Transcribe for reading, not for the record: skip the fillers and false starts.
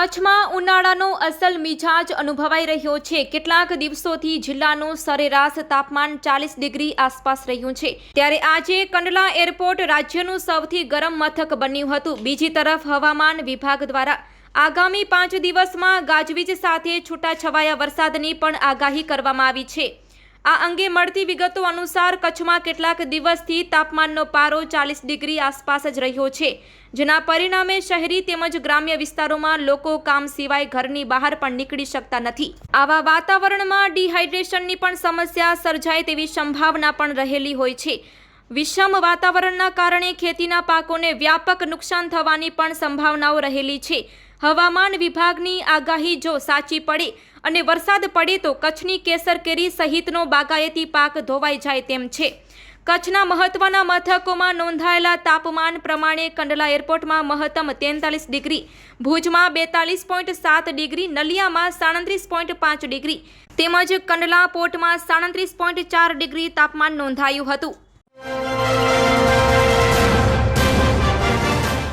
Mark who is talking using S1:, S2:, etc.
S1: કચ્છમાં ઉનાળાનો અસલ મિજાજ અનુભવાઈ રહ્યો છે। કેટલાક દિવસોથી જિલ્લાનું સરેરાશ તાપમાન 40 ડિગ્રી આસપાસ રહ્યું છે। ત્યારે આજે કંડલા એરપોર્ટ રાજ્યનું સૌથી ગરમ મથક બન્યું હતું। બીજી તરફ હવામાન વિભાગ દ્વારા આગામી 5 દિવસમાં ગાજવીજ સાથે છૂટાછવાયા વરસાદની પણ આગાહી કરવામાં આવી છે। આ અંગે મળતી વિગતો અનુસાર કચ્છમાં કેટલાક દિવસથી તાપમાનનો પારો 40 ડિગ્રી આસપાસ જ રહ્યો છે, જેના પરિણામે શહેરી તેમજ ગ્રામ્ય વિસ્તારોમાં લોકો કામ સિવાય ઘરની બહાર પણ નીકળી શકતા નથી। આવા વાતાવરણમાં ડિહાઇડ્રેશનની પણ સમસ્યા સર્જાય તેવી સંભાવના પણ રહેલી હોય છે। વિષમ વાતાવરણના કારણે ખેતીના પાકોને વ્યાપક નુકસાન થવાની પણ સંભાવનાઓ રહેલી છે। હવામાન વિભાગની આગાહી જો સાચી પડે અને વરસાદ પડે તો કચ્છની કેસર કેરી સહિતનો બાગાયતી પાક ધોવાઈ જાય તેમ છે। કચ્છના મહત્વના મથકોમાં નોંધાયેલા તાપમાન પ્રમાણે કંડલા એરપોર્ટમાં મહત્તમ 43 ડિગ્રી, ભુજમાં 42.7 ડિગ્રી, નલિયામાં 37.5 ડિગ્રી તેમજ કંડલા પોર્ટમાં 37.4 ડિગ્રી તાપમાન નોંધાયું હતું।